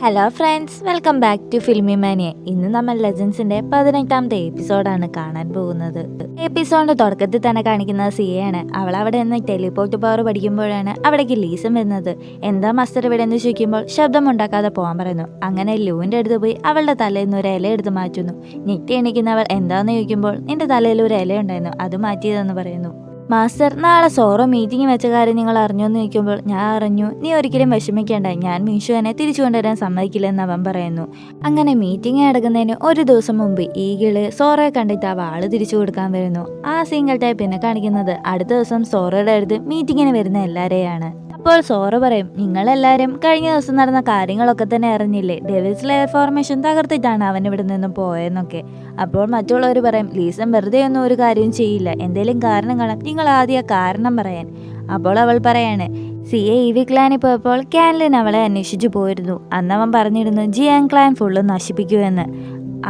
Hello friends, welcome back to Filmy Mania. ഇന്ന് നമ്മൾ ലെജൻസിന്റെ 18ാമത്തെ എപ്പിസോഡാണ് കാണാൻ പോകുന്നത്. എപ്പിസോഡിന്റെ തുടക്കത്തിൽ തന്നെ കാണിക്കുന്നത് സിയയാണ്. അവൾ അവിടെ നിന്ന് ടെലിപോർട്ട് പവർ പഠിക്കുമ്പോഴാണ് അവിടേക്ക് ലീസം വരുന്നത്. എന്താ മാസ്റ്റർ ഇവിടെ എന്ന് ചോദിക്കുമ്പോൾ ശബ്ദം ഉണ്ടാക്കാതെ പോകാൻ പറയുന്നു. അങ്ങനെ ലൂവിന്റെ അടുത്ത് പോയി അവളുടെ തലയിൽ നിന്ന് ഒരു ഇല എടുത്ത് മാറ്റുന്നു. ഞെട്ടി എണീക്കുന്നവൾ എന്താന്ന് ചോദിക്കുമ്പോൾ നിന്റെ തലയിൽ ഒരു ഇല ഉണ്ടായിരുന്നു, അത് മാറ്റിയതെന്ന് പറയുന്നു. മാസ്റ്റർ, നാളെ സോറോ മീറ്റിംഗ് വെച്ച കാര്യം നിങ്ങൾ അറിഞ്ഞോന്ന് ചോദിക്കുമ്പോൾ ഞാൻ അറിഞ്ഞു, നീ ഒരിക്കലും വിഷമിക്കേണ്ട, ഞാൻ മീഷുവിനെ തിരിച്ചു കൊണ്ടുവരാൻ സമ്മതിക്കില്ലെന്ന് അവൻ പറയുന്നു. അങ്ങനെ മീറ്റിംഗ് നടക്കുന്നതിന് ഒരു ദിവസം മുമ്പ് ഈഗിള് സോറോയെ കണ്ടിട്ട് ആ വാള് തിരിച്ചു കൊടുക്കാൻ വരുന്നു. ആ സിംഗിൾ ടൈപ്പ് പിന്നെ കാണിക്കുന്നത് അടുത്ത ദിവസം സോറോയുടെ അടുത്ത് മീറ്റിങ്ങിന് വരുന്ന എല്ലാവരെയാണ്. അപ്പോൾ സോറ പറയും, നിങ്ങളെല്ലാവരും കഴിഞ്ഞ ദിവസം നടന്ന കാര്യങ്ങളൊക്കെ തന്നെ അറിഞ്ഞില്ലേ, ഡെവിൾസ് ലെയർ ഫോർമേഷൻ തകർത്തിട്ടാണ് അവൻ ഇവിടെ നിന്നും പോയെന്നൊക്കെ. അപ്പോൾ മറ്റുള്ളവർ പറയും, ലീസൺ വെറുതെ ഒന്നും ഒരു കാര്യം ചെയ്യില്ല, എന്തെങ്കിലും കാരണം കാണാം, നിങ്ങൾ ആദ്യം ആ കാരണം പറയാൻ. അപ്പോൾ അവൾ പറയാണ്, സിയെ ഇവി ക്ലാനിൽ പോയപ്പോൾ കാൻലിൻ അവളെ അന്വേഷിച്ചു പോയിരുന്നു. അന്ന് അവൻ പറഞ്ഞിരുന്നു ജിയാങ് ക്ലാൻ ഫുള്ള് നശിപ്പിക്കുമെന്ന്.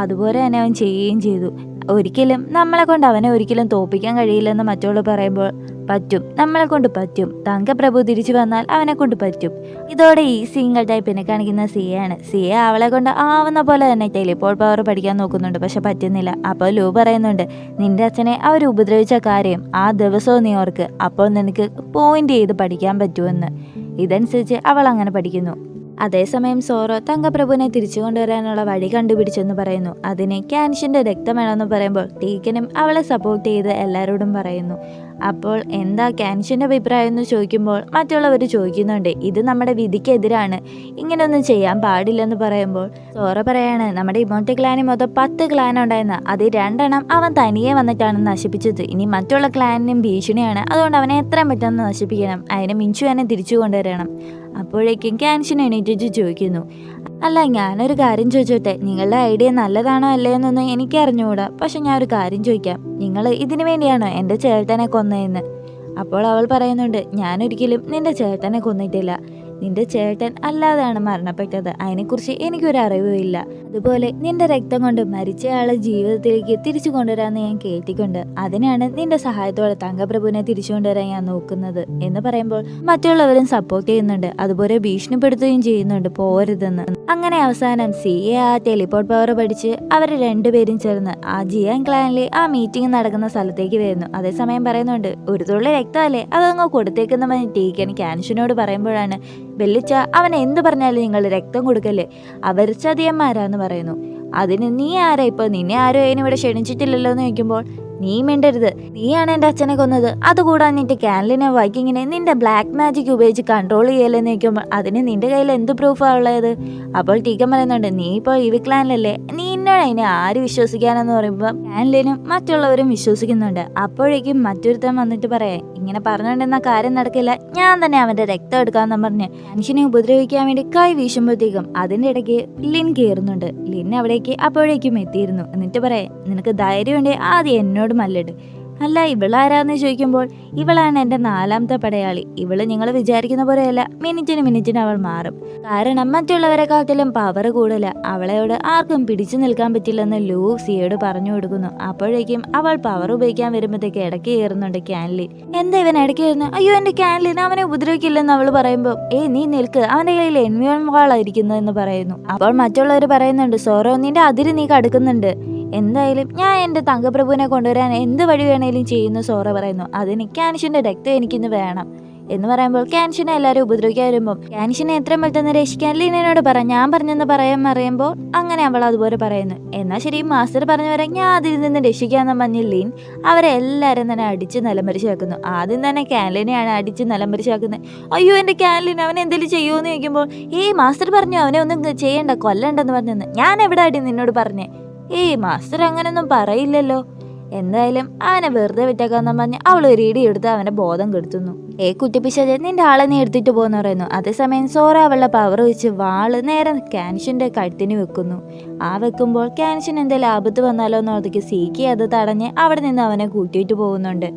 അതുപോലെ തന്നെ അവൻ ചെയ്യുകയും ചെയ്തു. ഒരിക്കലും നമ്മളെ കൊണ്ട് അവനെ ഒരിക്കലും തോൽപ്പിക്കാൻ കഴിയില്ലെന്ന് മറ്റുള്ളവർ പറയുമ്പോൾ പറ്റും, നമ്മളെ കൊണ്ട് പറ്റും, തങ്കപ്രഭു തിരിച്ചു വന്നാൽ അവനെ കൊണ്ട് പറ്റും. ഇതോടെ ഈ സിംഗിൾ ടൈപ്പിനെ കാണിക്കുന്ന സിയയാണ്. സിയ അവളെ കൊണ്ട് ആവുന്ന പോലെ തന്നെ ടെലിപോർട്ട് പവർ പഠിക്കാൻ നോക്കുന്നുണ്ട്, പക്ഷെ പറ്റുന്നില്ല. അപ്പോൾ ലൂ പറയുന്നുണ്ട്, നിന്റെ അച്ഛനെ അവർ ഉപദ്രവിച്ച കാര്യം ആ ദിവസവും നീ ഓർക്ക്, അപ്പോൾ നിനക്ക് പോയിന്റ് ചെയ്ത് പഠിക്കാൻ പറ്റുമെന്ന്. ഇതനുസരിച്ച് അവൾ അങ്ങനെ പഠിക്കുന്നു. അതേസമയം സോറോ തങ്കപ്രഭുവിനെ തിരിച്ചു കൊണ്ടുവരാനുള്ള വഴി കണ്ടുപിടിച്ചെന്ന് പറയുന്നു. അതിന് ക്യാൻഷിന്റെ രക്തം വേണമെന്ന് പറയുമ്പോൾ ടീക്കനും അവളെ സപ്പോർട്ട് ചെയ്ത് എല്ലാവരോടും പറയുന്നു. അപ്പോൾ എന്താ ക്യാൻഷിന്റെ അഭിപ്രായം എന്ന് ചോദിക്കുമ്പോൾ മറ്റുള്ളവർ ചോദിക്കുന്നുണ്ട്, ഇത് നമ്മുടെ വിധിക്കെതിരാണ്, ഇങ്ങനെയൊന്നും ചെയ്യാൻ പാടില്ലെന്ന് പറയുമ്പോൾ സോറ പറയാണ്, നമ്മുടെ ഇമോട്ടെ ക്ലാനിൽ മൊത്തം 10 ക്ലാൻ ഉണ്ടായിരുന്ന അതിൽ 2 എണ്ണം അവൻ തനിയെ വന്നിട്ടാണ് നശിപ്പിച്ചത്. ഇനി മറ്റുള്ള ക്ലാനിനും ഭീഷണിയാണ്, അതുകൊണ്ട് അവനെ എത്രയും പെട്ടെന്ന് നശിപ്പിക്കണം, അതിനെ മിൻഷുവിനെ തിരിച്ചു കൊണ്ടുവരണം. അപ്പോഴേക്കും ക്യാൻഷൻ എണീറ്റിച്ച് ചോദിക്കുന്നു, അല്ല ഞാനൊരു കാര്യം ചോദിച്ചോട്ടെ, നിങ്ങളുടെ ഐഡിയ നല്ലതാണോ അല്ലേ എന്നൊന്നും എനിക്ക് അറിഞ്ഞുകൂടാ, പക്ഷെ ഞാൻ ഒരു കാര്യം ചോദിക്കാം, നിങ്ങൾ ഇതിനു വേണ്ടിയാണോ എൻ്റെ ചേട്ടനെ കൊന്നതെന്ന്. അപ്പോൾ അവൾ പറയുന്നുണ്ട്, ഞാനൊരിക്കലും നിന്റെ ചേട്ടനെ കൊന്നിട്ടില്ല, നിന്റെ ചേട്ടൻ അല്ലാതെയാണ് മരണപ്പെട്ടത്, അതിനെക്കുറിച്ച് എനിക്കൊരു അറിവുമില്ല. അതുപോലെ നിന്റെ രക്തം കൊണ്ട് മരിച്ചയാളെ ജീവിതത്തിലേക്ക് തിരിച്ചു കൊണ്ടുവരാമെന്ന് ഞാൻ കേട്ടിട്ടുണ്ട്, അതിനാണ് നിന്റെ സഹായത്തോടെ തങ്കപ്രഭുവിനെ തിരിച്ചു കൊണ്ടുവരാൻ ഞാൻ നോക്കുന്നത് എന്ന് പറയുമ്പോൾ മറ്റുള്ളവരും സപ്പോർട്ട് ചെയ്യുന്നുണ്ട്, അതുപോലെ ഭീഷണിപ്പെടുത്തുകയും ചെയ്യുന്നുണ്ട് പോരുതെന്ന്. അങ്ങനെ അവസാനം സിയെ ആ ടെലിപോർട്ട് പവർ പഠിച്ച് അവർ രണ്ടുപേരും ചേർന്ന് ആ ജിയാങ് ക്ലാനിലെ ആ മീറ്റിംഗ് നടക്കുന്ന സ്ഥലത്തേക്ക് വരുന്നു. അതേസമയം പറയുന്നുണ്ട്, ഒരു തുള്ളി രക്തമല്ലേ, അതങ്ങ് കൊടുത്തേക്കുന്ന ടീക്കൻ ക്യാൻഷനോട് പറയുമ്പോഴാണ്, വെല്ലിച്ച അവൻ എന്ത് പറഞ്ഞാലും നിങ്ങൾ രക്തം കൊടുക്കല്ലേ, അവർ ചതിയന്മാരാന്ന് പറയുന്നു. അതിന് നീ ആരാ, ഇപ്പോൾ നിന്നെ ആരും അതിനിവിടെ ക്ഷണിച്ചിട്ടില്ലല്ലോ എന്ന് ചോദിക്കുമ്പോൾ, നീ മിണ്ടരുത്, നീയാണ് എൻ്റെ അച്ഛനെ കൊന്നത്, അതുകൂടാതെ നിന്റെ കാൻലിനെ വൈക്കിങ്ങിനെ നിന്റെ ബ്ലാക്ക് മാജിക് ഉപയോഗിച്ച് കൺട്രോൾ ചെയ്യലെന്ന് ചോദിക്കുമ്പോൾ, അതിന് നിന്റെ കയ്യിൽ എന്ത് പ്രൂഫാണ് ഉള്ളത്. അപ്പോൾ ടീക്കൻ പറയുന്നുണ്ട്, നീ ഇപ്പോൾ ഇവി ക്ലാനിലല്ലേ, നീ ഇന്നോട് അതിനെ ആര് വിശ്വസിക്കാനെന്ന് പറയുമ്പോൾ കാൻലിനും മറ്റുള്ളവരും വിശ്വസിക്കുന്നുണ്ട്. അപ്പോഴേക്കും മറ്റൊരുത്തൻ വന്നിട്ട് പറയാം, ഇങ്ങനെ പറഞ്ഞുകൊണ്ടിരുന്ന കാര്യം നടക്കില്ല, ഞാൻ തന്നെ അവൻ്റെ രക്തം എടുക്കാമെന്ന് പറഞ്ഞ് മനുഷ്യനെ ഉപദ്രവിക്കാൻ വേണ്ടി കൈ വീശുമ്പോഴത്തേക്കും അതിൻ്റെ ഇടയ്ക്ക് ലിൻ കയറുന്നുണ്ട്. ലിൻ അവിടേക്ക് അപ്പോഴേക്കും എത്തിയിരുന്നു. എന്നിട്ട് പറയാം, നിനക്ക് ധൈര്യമുണ്ടെങ്കിൽ ആദ്യം എന്നോട് മല്ലിട്. അല്ല ഇവളാരാന്ന് ചോദിക്കുമ്പോൾ, ഇവളാണ് എൻ്റെ 4ാമത്തെ പടയാളി, ഇവള് നിങ്ങൾ വിചാരിക്കുന്ന പോലെയല്ല, മിനിറ്റിന് അവൾ മാറും, കാരണം മറ്റുള്ളവരെക്കാട്ടിലും പവർ കൂടുതല, അവളോട് ആർക്കും പിടിച്ചു നിൽക്കാൻ പറ്റില്ലെന്ന് ലൂ സിയോട് പറഞ്ഞു കൊടുക്കുന്നു. അപ്പോഴേക്കും അവൾ പവർ ഉപയോഗിക്കാൻ വരുമ്പോഴത്തേക്ക് ഇടയ്ക്ക് കയറുന്നുണ്ട് ക്യാൻലിൻ. എന്താ ഇവൻ ഇടയ്ക്ക് കയറുന്നു, അയ്യോ എൻ്റെ ക്യാൻലിൻ അവനെ ഉപദ്രവിക്കില്ലെന്ന് അവൾ പറയുമ്പോൾ, നീ നിൽക്ക്, അവൻ്റെ കയ്യിൽ എൻവിയോൺ വാളായിരിക്കുന്നതെന്ന് പറയുന്നു. അപ്പോൾ മറ്റുള്ളവർ പറയുന്നുണ്ട്, സോറോ നിന്റെ അതിര് നീ കടക്കുന്നുണ്ട്, എന്തായാലും ഞാൻ എൻ്റെ തങ്കപ്രഭുവിനെ കൊണ്ടുവരാൻ എന്ത് വഴി വേണേലും ചെയ്യുന്നു സോറ പറയുന്നു. അതിന് ക്യാൻഷിൻ്റെ രക്തം എനിക്കിന്ന് വേണം എന്ന് പറയുമ്പോൾ ക്യാൻഷിനെ എല്ലാവരും ഉപദ്രവിക്കാൻ വരുമ്പോൾ ക്യാൻഷിനെ എത്രയും പെട്ടെന്ന് രക്ഷിക്കാൻ ലീനോട് പറ, ഞാൻ പറഞ്ഞെന്ന് പറയുമ്പോൾ അങ്ങനെ അവൾ അതുപോലെ പറയുന്നു. എന്നാൽ ശരി മാസ്റ്റർ പറഞ്ഞു വരാൻ ഞാൻ അതിൽ നിന്ന് രക്ഷിക്കാമെന്ന് പറഞ്ഞ ലീൻ അവരെ എല്ലാവരും തന്നെ അടിച്ച് നിലംപരിശാക്കുന്നു. ആദ്യം തന്നെ ക്യാൻലിനെയാണ് അടിച്ച് നിലംപരിശാക്കുന്നത്. അയ്യോ എൻ്റെ ക്യാൻലിൻ അവൻ എന്തെങ്കിലും ചെയ്യുമെന്ന് ചോദിക്കുമ്പോൾ, മാസ്റ്റർ പറഞ്ഞു അവനെ ഒന്നും ചെയ്യണ്ട, കൊല്ലണ്ടെന്ന് പറഞ്ഞെന്ന്, ഞാൻ എവിടെ അടി നിന്നോട് പറഞ്ഞേ, മാസ്റ്റർ അങ്ങനൊന്നും പറയില്ലല്ലോ. എന്തായാലും അവനെ വെറുതെ വിട്ടേക്കാന്ന് പറഞ്ഞ് അവൾ ഒരു ഇടി എടുത്ത് അവനെ ബോധം കെടുത്തുന്നു. കുറ്റിപ്പിശാചെ നിന്റെ ആളെ നീ എടുത്തിട്ട് പോകുന്ന പറയുന്നു. അതേസമയം സോറ അവളുടെ പവർ വെച്ച് വാള് നേരെ ക്യാൻഷിന്റെ കഴുത്തിന് വെക്കുന്നു. ആ വെക്കുമ്പോൾ ക്യാൻഷൻ എന്തെങ്കിലും ആപത്ത് വന്നാലോ എന്നോർത്തേക്ക് സീക്കി അത് തടഞ്ഞ് അവിടെ നിന്ന് അവനെ കൂട്ടിയിട്ട് പോകുന്നുണ്ട്.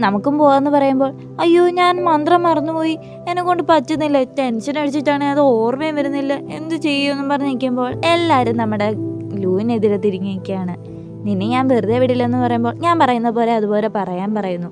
നമുക്കും പോവാന്ന് പറയുമ്പോൾ, അയ്യോ ഞാൻ മന്ത്രം മറന്നുപോയി, എന്നെ കൊണ്ട് പറ്റുന്നില്ല, ടെൻഷൻ അടിച്ചിട്ടാണ്, അത് ഓർമ്മയും വരുന്നില്ല, എന്ത് ചെയ്യുമെന്നും പറഞ്ഞ് നിൽക്കുമ്പോൾ എല്ലാവരും നമ്മുടെ ലൂവിനെതിരെ തിരിഞ്ഞിരിക്കുകയാണ്. നിന്നെ ഞാൻ വെറുതെ വിടില്ലെന്ന് പറയുമ്പോൾ ഞാൻ പറയുന്ന പോലെ അതുപോലെ പറയാൻ പറയുന്നു.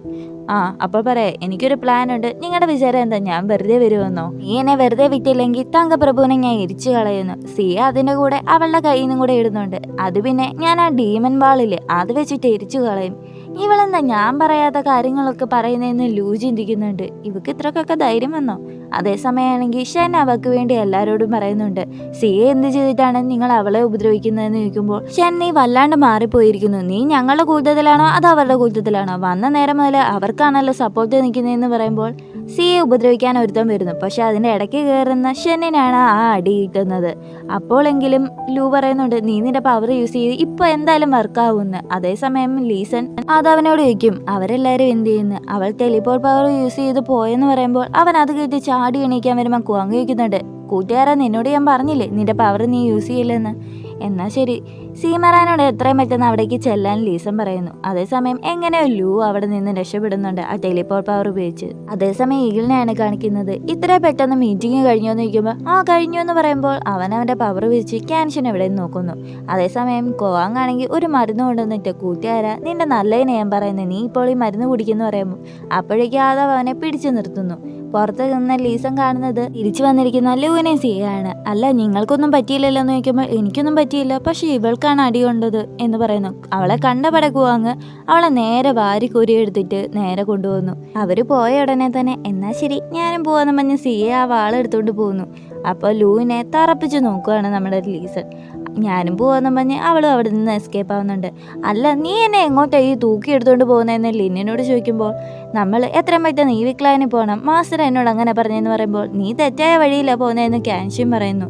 അപ്പോൾ പറയാം, എനിക്കൊരു പ്ലാൻ ഉണ്ട്. നിങ്ങളുടെ വിചാരം എന്താ, ഞാൻ വെറുതെ വരുമെന്നോ? നീ എന്നെ വെറുതെ വിട്ടില്ലെങ്കിൽ തങ്കപ്രഭുവിനെ ഞാൻ ഇരിച്ചു കളയുന്നു. സിയ അതിന്റെ കൂടെ അവളുടെ കയ്യിൽ നിന്നും കൂടെ ഇടുന്നുണ്ട്. അത് പിന്നെ ഞാൻ ആ ഡീമൻ വാളില് അത് വെച്ചിട്ട് ഇരിച്ചു കളയും. ഇവളെന്താ ഞാൻ പറയാത്ത കാര്യങ്ങളൊക്കെ പറയുന്നതെന്ന് ലൂ ചിന്തിക്കുന്നുണ്ട്. ഇവക്ക് ഇത്രക്കൊക്കെ ധൈര്യം വന്നോ? അതേസമയമാണെങ്കിൽ ഷൻ അവക്ക് വേണ്ടി എല്ലാരോടും പറയുന്നുണ്ട്, സിയെ എന്ത് ചെയ്തിട്ടാണ് നിങ്ങൾ അവളെ ഉപദ്രവിക്കുന്നതെന്ന് ചോദിക്കുമ്പോൾ ഷൻ, നീ വല്ലാണ്ട് മാറിപ്പോയിരിക്കുന്നു. നീ ഞങ്ങളുടെ കൂട്ടത്തിലാണോ അതോ അവരുടെ കൂട്ടത്തിലാണോ? വന്ന നേരം മുതൽ അവർക്കാണല്ലോ സപ്പോർട്ട് നിൽക്കുന്നതെന്ന് പറയുമ്പോൾ സിയെ ഉപദ്രവിക്കാൻ ഒരുത്തം വരുന്നു. പക്ഷെ അതിന്റെ ഇടയ്ക്ക് കയറുന്ന ഷെന്നിനാണ് ആ അടി കിട്ടുന്നത്. അപ്പോഴെങ്കിലും ലൂ പറയുന്നുണ്ട്, നീ നിന്റെ പവർ യൂസ് ചെയ്ത് ഇപ്പൊ എന്തായാലും വർക്കാവുമെന്ന്. അതേസമയം ലീസൺ അവനോട് ചോദിക്കും, അവരെല്ലാരും എന്ത് ചെയ്യുന്നു? അവൾ ടെലിപോർട്ട് പവർ യൂസ് ചെയ്ത് പോയെന്ന് പറയുമ്പോൾ അവൻ അത് കേട്ട് ചാടി എണീക്കാൻ വരുമ്പോൾ കുവാങ് ചോദിക്കുന്നുണ്ട്, കൂട്ടുകാരാ, നിന്നോട് ഞാൻ പറഞ്ഞില്ലേ നിന്റെ പവർ നീ യൂസ് ചെയ്യില്ലെന്ന്. എന്നാ ശരി, സീമറാനോട് എത്രയും പെട്ടെന്ന് അവിടേക്ക് ചെല്ലാൻ ലീസൺ പറയുന്നു. അതേസമയം എങ്ങനെയോ ലൂ അവിടെ നിന്ന് രക്ഷപ്പെടുന്നുണ്ട് ആ ടെലിപോർട്ട് പവർ ഉപയോഗിച്ച്. അതേസമയം ഈഗിളിനെയാണ് കാണിക്കുന്നത്. ഇത്രയും പെട്ടെന്ന് മീറ്റിംഗ് കഴിഞ്ഞു എന്ന് ചോദിക്കുമ്പോൾ കഴിഞ്ഞു എന്ന് പറയുമ്പോൾ അവൻ അവന്റെ പവർ ഉപയോഗിച്ച് ക്യാൻഷൻ എവിടെ നോക്കുന്നു. അതേസമയം കുവാങ് ആണെങ്കിൽ ഒരു മരുന്ന് കൊണ്ടുവന്നിട്ട്, കൂട്ടുകാരാ, നിന്റെ നല്ലതിനെ ഞാൻ പറയുന്നത്, നീ ഇപ്പോൾ ഈ മരുന്ന് കുടിക്കുന്നു പറയുമ്പോൾ അപ്പോഴേക്കും ആദവ് അവനെ പിടിച്ചു നിർത്തുന്നു. പുറത്ത് നിന്ന് ലീസൺ കാണുന്നത് തിരിച്ചു വന്നിരിക്കുന്ന ലൂവിനെ സിയാണ്. അല്ല, നിങ്ങൾക്കൊന്നും പറ്റിയില്ലല്ലോ എന്ന് ചോദിക്കുമ്പോൾ എനിക്കൊന്നും പറ്റിയില്ല, പക്ഷെ ഇവൾക്കാണ് അടി കൊണ്ടത് എന്ന് പറയുന്നു. അവളെ കണ്ടപടെ കുവാങ് അവളെ നേരെ വാരി കുരിയെടുത്തിട്ട് നേരെ കൊണ്ടുപോകുന്നു. അവര് പോയ ഉടനെ തന്നെ എന്നാ ശരി ഞാനും പോവാന്ന് പറഞ്ഞ് സിയെ ആ വാളെടുത്തോണ്ട് പോകുന്നു. അപ്പോൾ ലൂവിനെ തറപ്പിച്ച് നോക്കുകയാണ് നമ്മുടെ ലീസൺ. ഞാനും പോവാന്നും പറഞ്ഞ് അവളും അവിടെ നിന്ന് എസ്കേപ്പ് ആവുന്നുണ്ട്. അല്ല, നീ എന്നെ എങ്ങോട്ടാ ഈ തൂക്കി എടുത്തോണ്ട് പോകുന്നതെന്ന് ലിന്നിനോട് ചോദിക്കുമ്പോൾ നമ്മൾ എത്രയും പെട്ടെന്ന് ഈ വിക്ലാനിൽ പോകണം, മാസ്റ്റർ എന്നോട് അങ്ങനെ പറഞ്ഞെന്ന് പറയുമ്പോൾ നീ തെറ്റായ വഴിയിലാണ് പോകുന്നതെന്ന് ക്യാൻഷ്യൻ പറയുന്നു.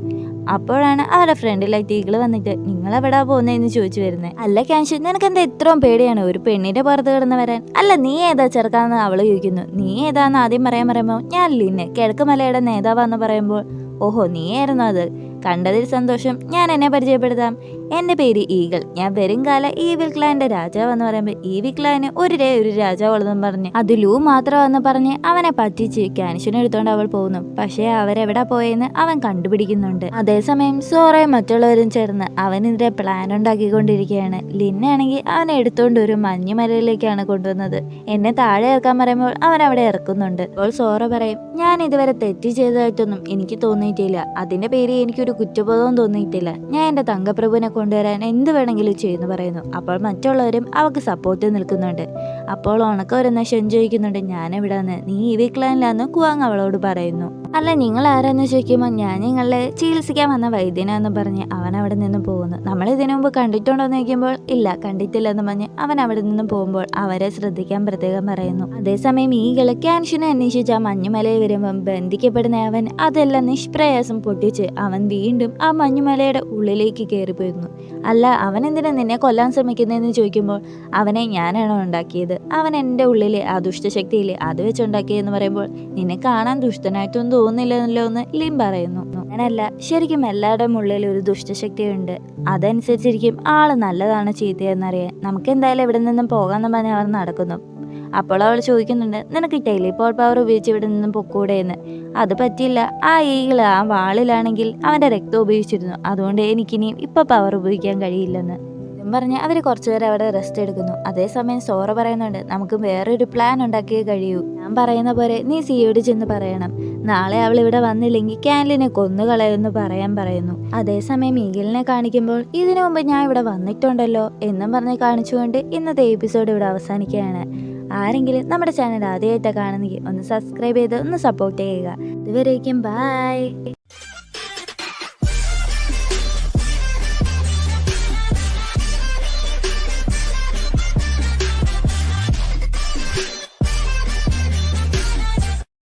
അപ്പോഴാണ് അവരുടെ ഫ്രണ്ടിലായിട്ട് ഈഗിള് വന്നിട്ട് നിങ്ങളെവിടാ പോകുന്നതെന്ന് ചോദിച്ചു വരുന്നത്. അല്ല ക്യാൻഷ്യൻ, നിനക്കെന്താ ഇത്രയും പേടിയാണ് ഒരു പെണ്ണിന്റെ പുറത്ത് കിടന്ന് വരാൻ? അല്ല, നീ ഏതാ ചെറുക്കാന്ന് അവള് ചോദിക്കുന്നു. നീ ഏതാന്ന് ആദ്യം പറയുമ്പോൾ ഞാൻ ലിന്നെ കിഴക്ക് മലയുടെ നേതാവാന്ന് പറയുമ്പോൾ ഓഹോ നീയായിരുന്നു അത്, കണ്ടതിൽ സന്തോഷം. ഞാൻ എന്നെ പരിചയപ്പെടുത്താം, എൻ്റെ പേര് ഈഗിൾ. ഞാൻ വരും കാല ഈവിൽ ക്ലാൻ്റെ രാജാവെന്ന് പറയുമ്പോൾ ഈവിൽ ക്ലാന് ഒരു രാജാവുള്ളതെന്ന് പറഞ്ഞ് അത് ലൂ മാത്രമാണെന്ന് പറഞ്ഞ് അവനെ പറ്റിച്ച് ക്യാൻഷനെടുത്തോണ്ട് അവൾ പോകുന്നു. പക്ഷേ അവരെവിടെ പോയെന്ന് അവൻ കണ്ടുപിടിക്കുന്നുണ്ട്. അതേസമയം സോറയും മറ്റുള്ളവരും ചേർന്ന് അവനെതിരെ പ്ലാൻ ഉണ്ടാക്കിക്കൊണ്ടിരിക്കുകയാണ്. ലിന്നാണെങ്കിൽ അവനെ എടുത്തോണ്ട് ഒരു മഞ്ഞുമലയിലേക്കാണ് കൊണ്ടുവന്നത്. എന്നെ താഴെ ഇറക്കാൻ പറയുമ്പോൾ അവൻ അവിടെ ഇറക്കുന്നുണ്ട്. അപ്പോൾ സോറ പറയും, ഞാൻ ഇതുവരെ തെറ്റ് ചെയ്തതായിട്ടൊന്നും എനിക്ക് തോന്നിയിട്ടില്ല, അതിന്റെ പേര് എനിക്കൊരു കുറ്റബോധവും തോന്നിയിട്ടില്ല. ഞാൻ എൻ്റെ തങ്കപ്രഭുവിനെ കൊണ്ടുവരാൻ എന്ത് വേണമെങ്കിലും ചെയ്യുന്നു പറയുന്നു. അപ്പോൾ മറ്റുള്ളവരും അവൾക്ക് സപ്പോർട്ട് നിൽക്കുന്നുണ്ട്. അപ്പോൾ ഉണക്ക വരുന്ന ഷൻ ചോദിക്കുന്നുണ്ട്, ഞാനെവിടാന്ന്? നീ ഈ വീക്ലാനിലാന്ന് കുവാങ് അവളോട് പറയുന്നു. അല്ല, നിങ്ങൾ ആരാന്ന് ചോദിക്കുമ്പോൾ ഞാൻ നിങ്ങളെ ചികിത്സിക്കാൻ വന്ന വൈദ്യനാന്ന് പറഞ്ഞ് അവൻ അവിടെ നിന്ന് പോകുന്നു. നമ്മൾ ഇതിനു മുമ്പ് കണ്ടിട്ടുണ്ടോ എന്ന് ചോദിക്കുമ്പോൾ ഇല്ല കണ്ടിട്ടില്ലെന്ന് പറഞ്ഞ് അവൻ അവിടെ നിന്ന് പോകുമ്പോൾ അവരെ ശ്രദ്ധിക്കാൻ പ്രത്യേകം പറയുന്നു. അതേസമയം ഈ ക്യാൻഷനെ അന്വേഷിച്ച് ആ മഞ്ഞുമലയിൽ വരുമ്പം ബന്ധിക്കപ്പെടുന്ന അവൻ അതെല്ലാം നിഷ്പ്രയാസം പൊട്ടിച്ച് അവൻ വീണ്ടും ആ മഞ്ഞുമലയുടെ ഉള്ളിലേക്ക് കയറിപ്പോയിരുന്നു. അല്ല, അവൻ എന്തിനാ നിന്നെ കൊല്ലാൻ ശ്രമിക്കുന്നതെന്ന് ചോദിക്കുമ്പോൾ അവനെ ഞാനാണോ ഉണ്ടാക്കിയത്, അവൻ എൻ്റെ ഉള്ളിലെ ആ ദുഷ്ടശക്തിയില്ലേ അത് വെച്ചുണ്ടാക്കിയെന്ന് പറയുമ്പോൾ നിന്നെ കാണാൻ ദുഷ്ടനായിട്ടൊന്നും തോന്നില്ലല്ലോ എന്ന് ലിം പറയുന്നു. അങ്ങനല്ല, ശരിക്കും എല്ലാവരുടെയും ഉള്ളിൽ ഒരു ദുഷ്ടശക്തിയുണ്ട്, അതനുസരിച്ചിരിക്കും ആള് നല്ലതാണ് ചീത്തയെന്നറിയാൻ. നമുക്ക് എന്തായാലും ഇവിടെ നിന്നും പോകാമെന്ന് പറഞ്ഞ് അവർ നടക്കുന്നു. അപ്പോൾ അവൾ ചോദിക്കുന്നുണ്ട്, നിനക്ക് ടെലിപോർട്ട് പവർ ഉപയോഗിച്ച് ഇവിടെ നിന്നും പൊക്കൂടെ എന്ന്. അത് പറ്റില്ല, ആ ഈഗിൾ ആ വാളിലാണെങ്കിൽ അവൻ്റെ രക്തം ഉപയോഗിച്ചിരുന്നു, അതുകൊണ്ട് എനിക്കിനിയും ഇപ്പം പവർ ഉപയോഗിക്കാൻ കഴിയില്ലെന്ന് പറഞ്ഞ് അവർ കുറച്ചുപേരെ അവിടെ റെസ്റ്റ് എടുക്കുന്നു. അതേസമയം സോറ പറയുന്നുണ്ട്, നമുക്ക് വേറൊരു പ്ലാൻ ഉണ്ടാക്കിയേ കഴിയൂ. ഞാൻ പറയുന്ന പോലെ നീ സിയോട് ചെന്ന് പറയണം, നാളെ അവൾ ഇവിടെ വന്നില്ലെങ്കിൽ ക്യാൻലിനെ കൊന്നുകളയെന്ന് പറയാൻ പറയുന്നു. അതേസമയം ഈഗിളിനെ കാണിക്കുമ്പോൾ ഇതിനു മുമ്പ് ഞാൻ ഇവിടെ വന്നിട്ടുണ്ടല്ലോ എന്നും പറഞ്ഞ് കാണിച്ചുകൊണ്ട് ഇന്നത്തെ എപ്പിസോഡ് ഇവിടെ അവസാനിക്കുകയാണ്. ആരെങ്കിലും നമ്മുടെ ചാനൽ ആദ്യമായിട്ടാണ് കാണുന്നെങ്കിൽ ഒന്ന് സബ്സ്ക്രൈബ് ചെയ്ത് ഒന്ന് സപ്പോർട്ട് ചെയ്യുക. ഇതുവരേക്കും ബൈ.